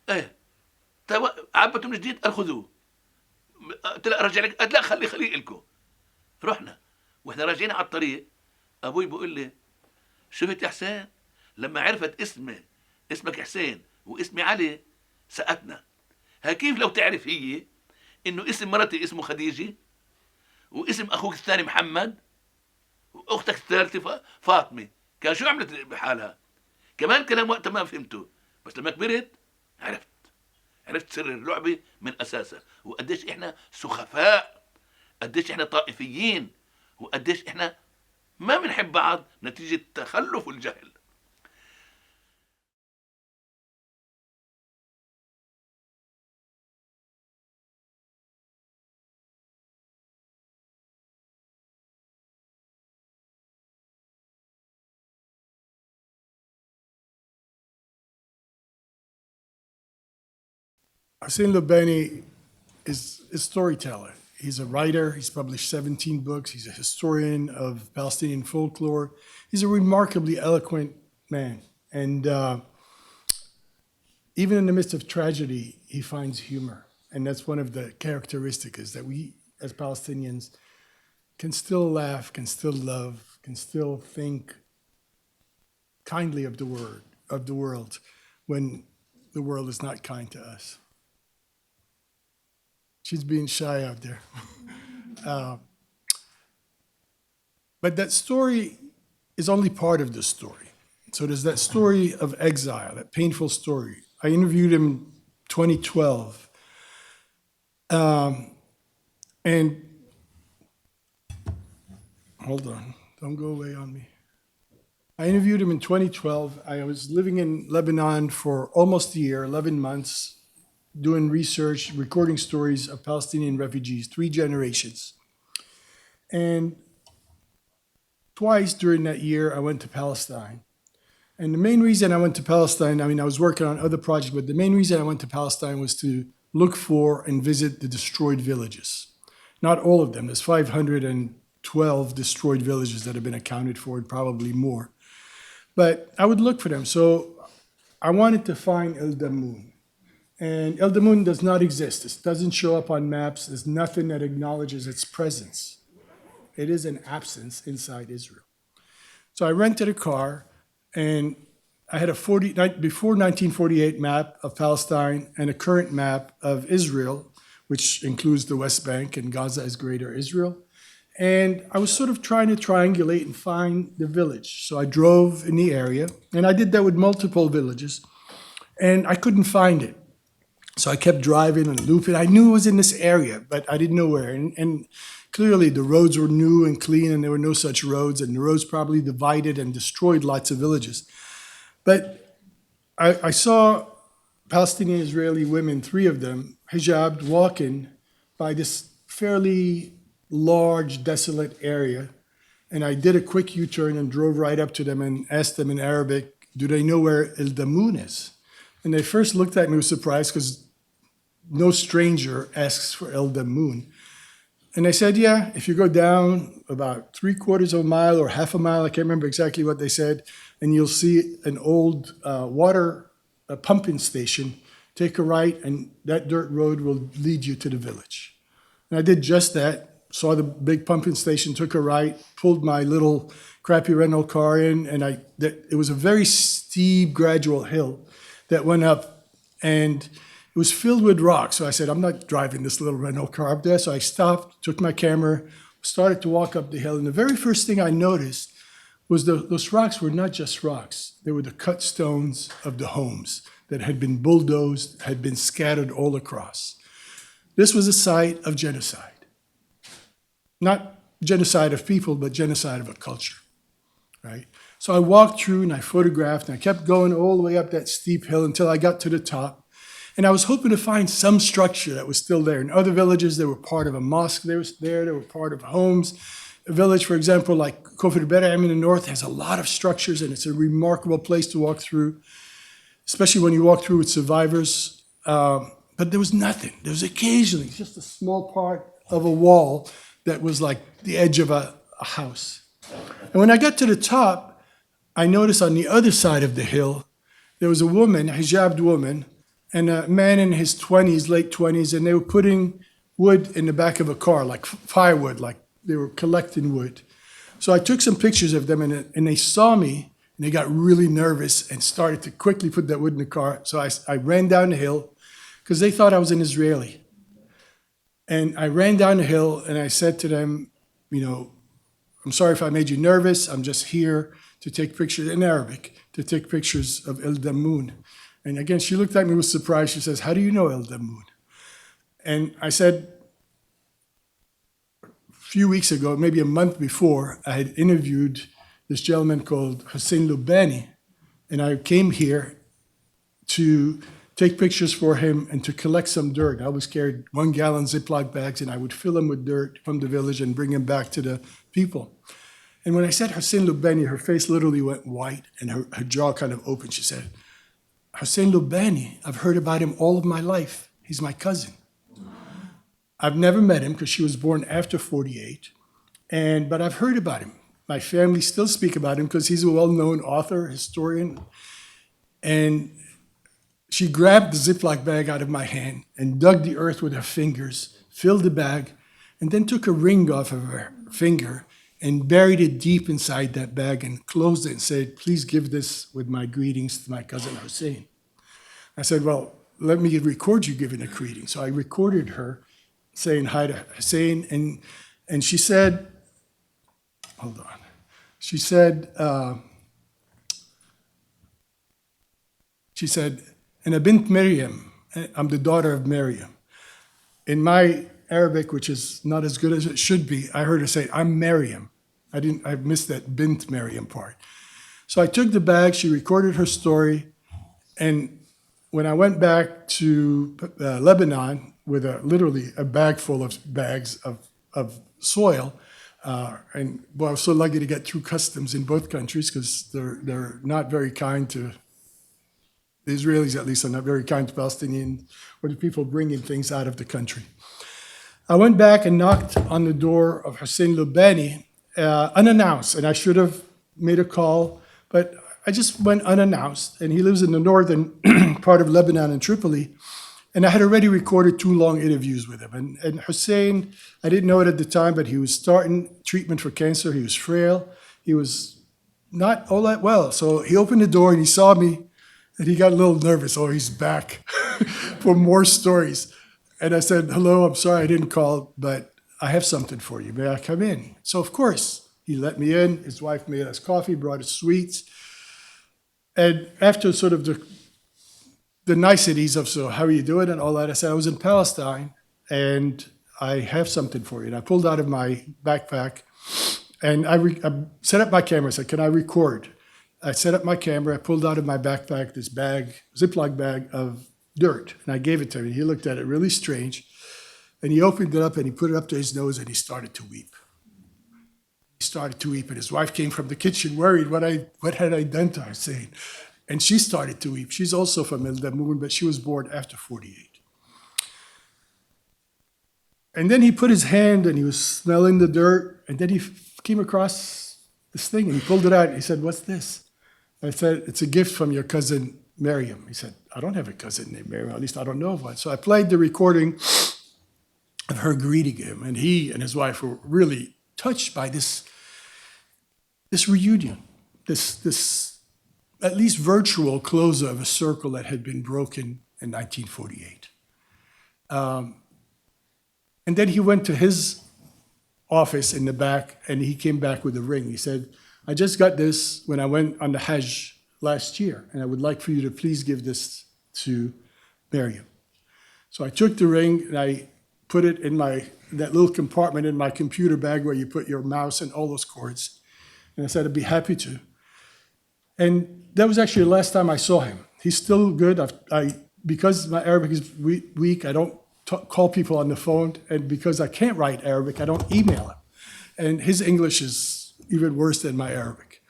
ايه عبته من جديد. قال خذوه. قلت له ارجع لك. قالت لا خليه لكم. رحنا واحنا راجعين على الطريق، ابوي بيقول لي شفت يا حسين لما عرفت اسمك حسين واسمي علي سأتنا. ها كيف لو تعرف هي انه اسم مرتي اسمه خديجه، واسم اخوك الثاني محمد، واختك الثالثه فاطمه، كان شو عملت بحالها؟ كمان كلام وقتها ما فهمته، بس لما كبرت عرفت سر اللعبه من اساسها، وقديش احنا سخفاء، قديش احنا طائفيين، وقديش احنا ما بنحب بعض نتيجه التخلف والجهل. Hussein Lubani is a storyteller. He's a writer. He's published 17 books. He's a historian of Palestinian folklore. He's a remarkably eloquent man. And even in the midst of tragedy, he finds humor. And that's one of the characteristics, is that we, as Palestinians, can still laugh, can still love, can still think kindly of the world when the world is not kind to us. She's being shy out there. But that story is only part of the story. So there's that story of exile, that painful story. I interviewed him in 2012. And hold on, don't go away on me. I interviewed him in 2012. I was living in Lebanon for almost a year, 11 months, doing research, recording stories of Palestinian refugees, 3 generations. And twice during that year, I went to Palestine. And the main reason I went to Palestine, I mean, I was working on other projects, but the main reason I went to Palestine was to look for and visit the destroyed villages. Not all of them. There's 512 destroyed villages that have been accounted for, and probably more. But I would look for them. So I wanted to find El Damoun. And El Damoun does not exist. It doesn't show up on maps. There's nothing that acknowledges its presence. It is an absence inside Israel. So I rented a car, and I had a before 1948 map of Palestine and a current map of Israel, which includes the West Bank and Gaza as Greater Israel. And I was sort of trying to triangulate and find the village. So I drove in the area, and I did that with multiple villages, and I couldn't find it. So I kept driving and looping. I knew it was in this area, but I didn't know where. And clearly the roads were new and clean, and there were no such roads, and the roads probably divided and destroyed lots of villages. But I saw Palestinian Israeli women, 3 of them, hijabbed, walking by this fairly large, desolate area. And I did a quick U-turn and drove right up to them and asked them in Arabic, do they know where El Damoun is? And they first looked at me with surprise because no stranger asks for El Damoun. And I said, yeah, if you go down about 3/4 of a mile or half a mile, I can't remember exactly what they said, and you'll see an old water pumping station. Take a right, and that dirt road will lead you to the village. And I did just that, saw the big pumping station, took a right, pulled my little crappy rental car in, and it was a very steep, gradual hill that went up, and it was filled with rocks. So I said, I'm not driving this little rental car up there. So I stopped, took my camera, started to walk up the hill. And the very first thing I noticed was those rocks were not just rocks. They were the cut stones of the homes that had been bulldozed, had been scattered all across. This was a site of genocide. Not genocide of people, but genocide of a culture, right? So I walked through and I photographed and I kept going all the way up that steep hill until I got to the top. And I was hoping to find some structure that was still there. In other villages, they were part of a mosque. They were part of homes. A village, for example, like Kofir Ber'am in the north has a lot of structures, and it's a remarkable place to walk through, especially when you walk through with survivors. But there was nothing. There was occasionally just a small part of a wall that was like the edge of a house. And when I got to the top, I noticed on the other side of the hill, there was a woman, a hijabbed woman, and a man in his 20s, late 20s, and they were putting wood in the back of a car, like firewood, like they were collecting wood. So I took some pictures of them, and they saw me, and they got really nervous and started to quickly put that wood in the car. So I ran down the hill, because they thought I was an Israeli. And I ran down the hill, and I said to them, I'm sorry if I made you nervous. I'm just here to take pictures in Arabic, to take pictures of El Damoun. And again, she looked at me with surprise. She says, how do you know El Damoun? And I said, a few weeks ago, maybe a month before, I had interviewed this gentleman called Hussein Lubani. And I came here to take pictures for him and to collect some dirt. I always carried 1 gallon Ziploc bags, and I would fill them with dirt from the village and bring them back to the people. And when I said Hussein Lubani, her face literally went white and her jaw kind of opened. She said, Hussein Lubani, I've heard about him all of my life. He's my cousin. I've never met him because she was born after 48, but I've heard about him. My family still speak about him because he's a well-known author, historian. And she grabbed the Ziploc bag out of my hand and dug the earth with her fingers, filled the bag, and then took a ring off of her finger and buried it deep inside that bag and closed it and said, please give this with my greetings to my cousin Hussein. I said, well, let me record you giving a greeting. So I recorded her saying hi to Hussein, and she said, hold on. She said, Ana bint Maryam, I'm the daughter of Maryam. In my Arabic, which is not as good as it should be, I heard her say, I'm Maryam. I missed that bint Maryam part. So I took the bag, she recorded her story, and when I went back to Lebanon with literally a bag full of bags of soil, and boy, I was so lucky to get through customs in both countries because they're not very kind to, the Israelis at least are not very kind to Palestinians or the people bringing things out of the country. I went back and knocked on the door of Hussein Lubani unannounced, and I should have made a call, but I just went unannounced, and he lives in the northern part of Lebanon in Tripoli, and I had already recorded 2 long interviews with him. And Hussein, I didn't know it at the time, but he was starting treatment for cancer. He was frail. He was not all that well. So he opened the door and he saw me, and he got a little nervous. Oh, he's back for more stories. And I said, hello, I'm sorry I didn't call, but I have something for you. May I come in? So of course, he let me in. His wife made us coffee, brought us sweets. And after sort of the niceties of, so how are you doing and all that, I said, I was in Palestine and I have something for you. And I pulled out of my backpack and I set up my camera. I said, can I record? I set up my camera. I pulled out of my backpack this bag, Ziploc bag of dirt, and I gave it to him. He looked at it really strange. And he opened it up and he put it up to his nose and he started to weep. He started to weep, and his wife came from the kitchen worried what had I done to Hussein. And she started to weep. She's also from El Damoun, but she was born after 48. And then he put his hand and he was smelling the dirt, and then he came across this thing and he pulled it out and he said, "What's this?" I said, "It's a gift from your cousin Miriam." He said, "I don't have a cousin named Miriam, at least I don't know of one." So I played the recording of her greeting him, and he and his wife were really touched by this reunion, this at least virtual closure of a circle that had been broken in 1948. And then he went to his office in the back, and he came back with a ring. He said, "I just got this when I went on the Hajj last year, and I would like for you to please give this to Miriam." So I took the ring and I put it in that little compartment in my computer bag where you put your mouse and all those cords. And I said, "I'd be happy to." And that was actually the last time I saw him. He's still good. Because my Arabic is weak, I don't call people on the phone. And because I can't write Arabic, I don't email him. And his English is even worse than my Arabic.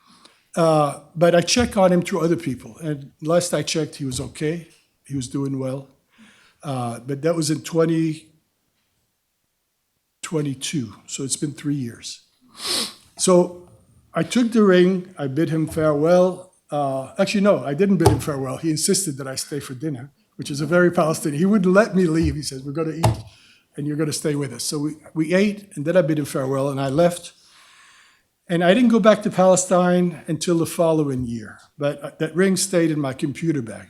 But I check on him through other people. And last I checked, he was okay. He was doing well. But that was in 2022. So it's been 3 years. So I took the ring. I bid him farewell. Actually, no, I didn't bid him farewell. He insisted that I stay for dinner, which is a very Palestinian. He wouldn't let me leave. He says, "We're going to eat, and you're going to stay with us." So we ate, and then I bid him farewell, and I left. And I didn't go back to Palestine until the following year. But that ring stayed in my computer bag.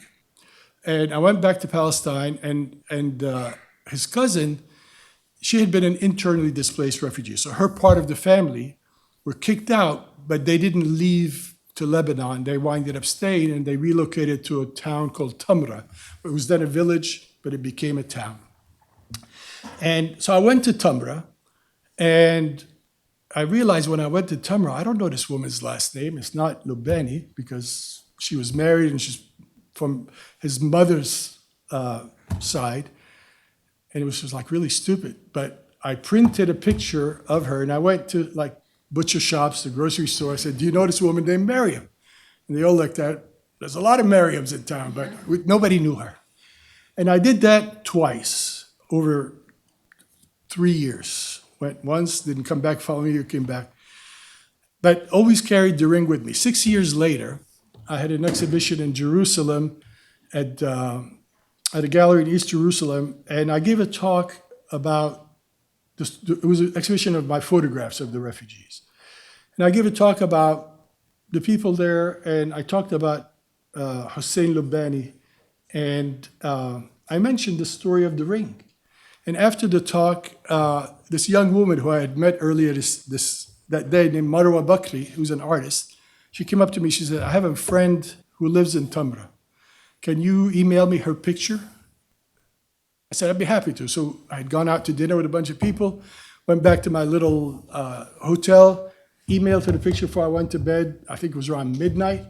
And I went back to Palestine, and his cousin, she had been an internally displaced refugee. So her part of the family were kicked out, but they didn't leave to Lebanon. They winded up staying, and they relocated to a town called Tamra. It was then a village, but it became a town. And so I went to Tamra, and I realized when I went to Tamra, I don't know this woman's last name. It's not Lubani, because she was married, and she's from his mother's side. And it was just like really stupid. But I printed a picture of her, and I went to like butcher shops, the grocery store. I said, "Do you know this woman named Miriam?" And they all looked at it. There's a lot of Miriams in town, but nobody knew her. And I did that twice over 3 years. Went once, didn't come back, following year came back. But always carried the ring with me. 6 years later, I had an exhibition in Jerusalem at a gallery in East Jerusalem, and I gave a talk about this. It was an exhibition of my photographs of the refugees. And I gave a talk about the people there, and I talked about Hussein Lubani, and I mentioned the story of the ring. And after the talk, this young woman who I had met earlier that day named Marwa Bakri, who's an artist, she came up to me, she said, "I have a friend who lives in Tamra. Can you email me her picture?" I said, "I'd be happy to." So I had gone out to dinner with a bunch of people, went back to my little hotel, emailed her the picture before I went to bed. I think it was around midnight.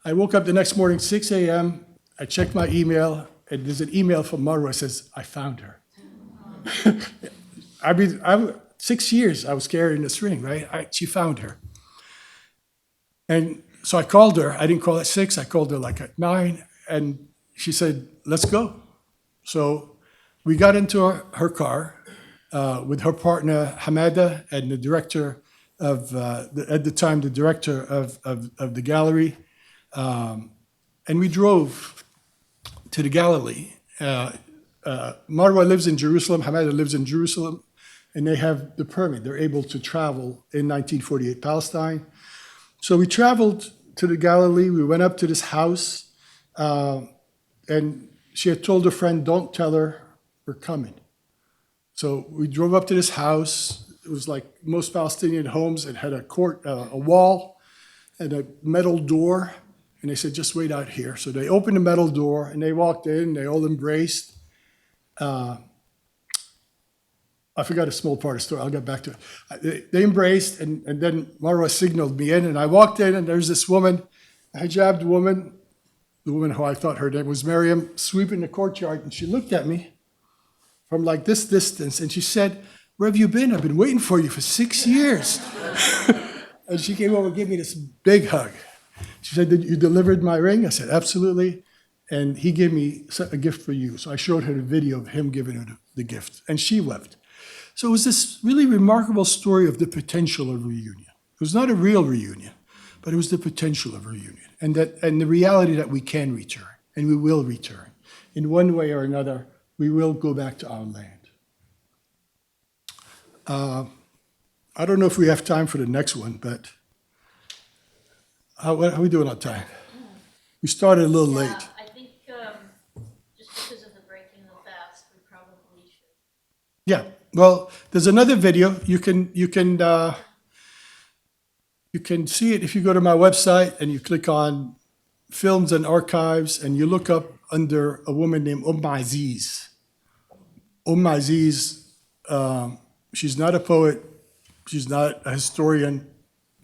I woke up the next morning, 6 a.m. I checked my email, and there's an email from Marwa that says, "I found her." I mean, 6 years I was carrying this ring, right? She found her. And so I called her. I didn't call at 6. I called her like at 9. And she said, "Let's go." So we got into her car with her partner, Hamada, and the director of, at the time, the director of the gallery. And we drove to the gallery. Marwa lives in Jerusalem, Hamada lives in Jerusalem, and they have the permit. They're able to travel in 1948 Palestine. So we traveled to the gallery. We went up to this house. And she had told her friend, "Don't tell her we're coming." So we drove up to this house. It was like most Palestinian homes. It had a wall and a metal door. And they said, "Just wait out here." So they opened the metal door, and they walked in. They all embraced. I forgot a small part of the story. I'll get back to it. They embraced, and then Marwa signaled me in. And I walked in, and there's this woman, a hijabbed woman, the woman who I thought her name was Miriam, sweeping the courtyard, and she looked at me, from like this distance, and she said, "Where have you been? I've been waiting for you for 6 years." And she came over and gave me this big hug. She said, "Did you delivered my ring?" I said, "Absolutely." And he gave me a gift for you. So I showed her the video of him giving her the gift, and she wept. So it was this really remarkable story of the potential of reunion. It was not a real reunion, but it was the potential of reunion, and the reality that we can return, and we will return. In one way or another, we will go back to our land. I don't know if we have time for the next one, but how are we doing on time? We started a little late. I think just because of the breaking of the fast, we probably should. Yeah, well, there's another video. You can see it if you go to my website and you click on Films and Archives, and you look up under a woman named Aziz. Aziz, she's not a poet, she's not a historian,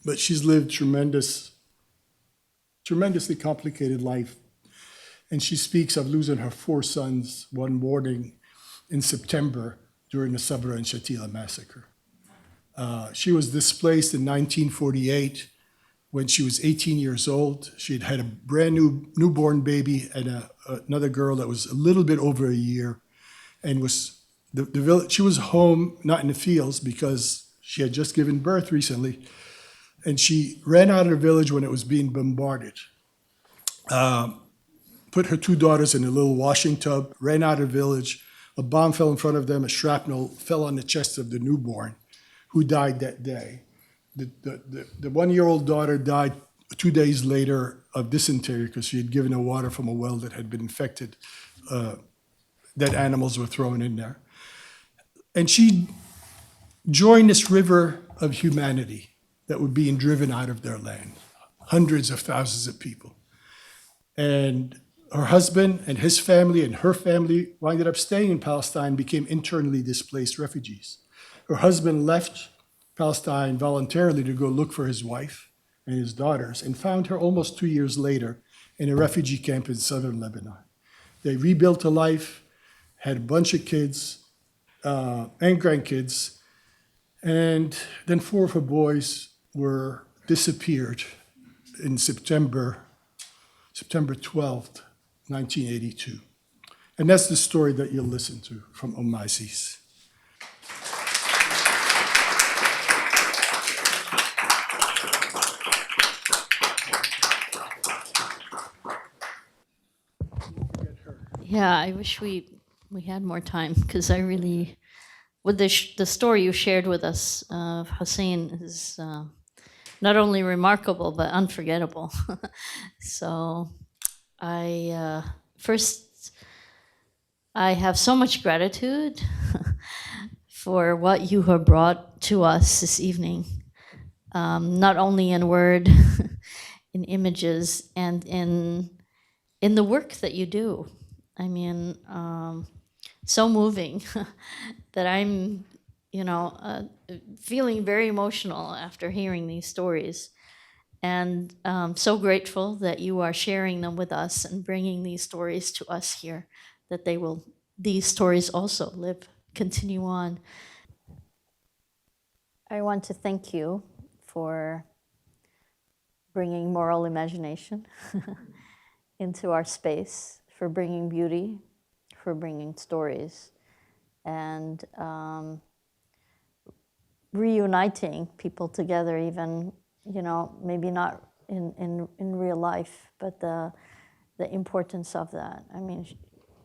but she's lived tremendously complicated life. And she speaks of losing her 4 sons one morning in September during the Sabra and Shatila massacre. She was displaced in 1948 when she was 18 years old. She had had a brand new newborn baby and another girl that was a little bit over a year, and she was home, not in the fields, because she had just given birth recently, and she ran out of the village when it was being bombarded. Put her 2 daughters in a little washing tub, ran out of the village. A bomb fell in front of them, a shrapnel fell on the chest of the newborn, who died that day. The 1-year-old daughter died 2 days later of dysentery because she had given her water from a well that had been infected, that animals were thrown in there. And she joined this river of humanity that were being driven out of their land, hundreds of thousands of people. And her husband and his family and her family winded up staying in Palestine, became internally displaced refugees. Her husband left Palestine voluntarily to go look for his wife and his daughters, and found her almost 2 years later in a refugee camp in southern Lebanon. They rebuilt a life, had a bunch of kids and grandkids, and then 4 of her boys were disappeared in September 12th, 1982. And that's the story that you'll listen to from Aziz. Yeah, I wish we had more time, because I really, with the story you shared with us of Hussein is not only remarkable but unforgettable. So I have so much gratitude for what you have brought to us this evening, not only in word, in images, and in the work that you do. I mean, so moving that I'm, feeling very emotional after hearing these stories. And so grateful that you are sharing them with us and bringing these stories to us here, that these stories also continue on. I want to thank you for bringing moral imagination into our space, for bringing beauty, for bringing stories, and reuniting people together, even, maybe not in real life, but the importance of that. I mean,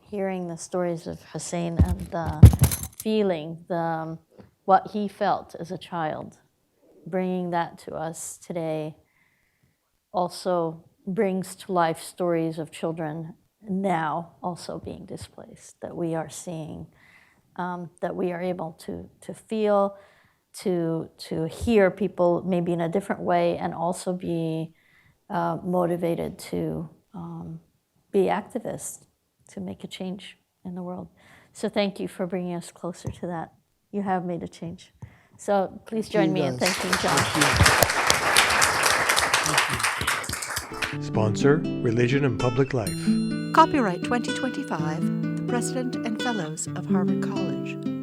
hearing the stories of Hussein and the feeling, what he felt as a child, bringing that to us today also brings to life stories of children now also being displaced, that we are seeing, that we are able to feel, to hear people maybe in a different way, and also be motivated to be activists, to make a change in the world. So thank you for bringing us closer to that. You have made a change. So please join me in thanking John. Sponsor, Religion and Public Life. Copyright 2025, President and Fellows of Harvard College.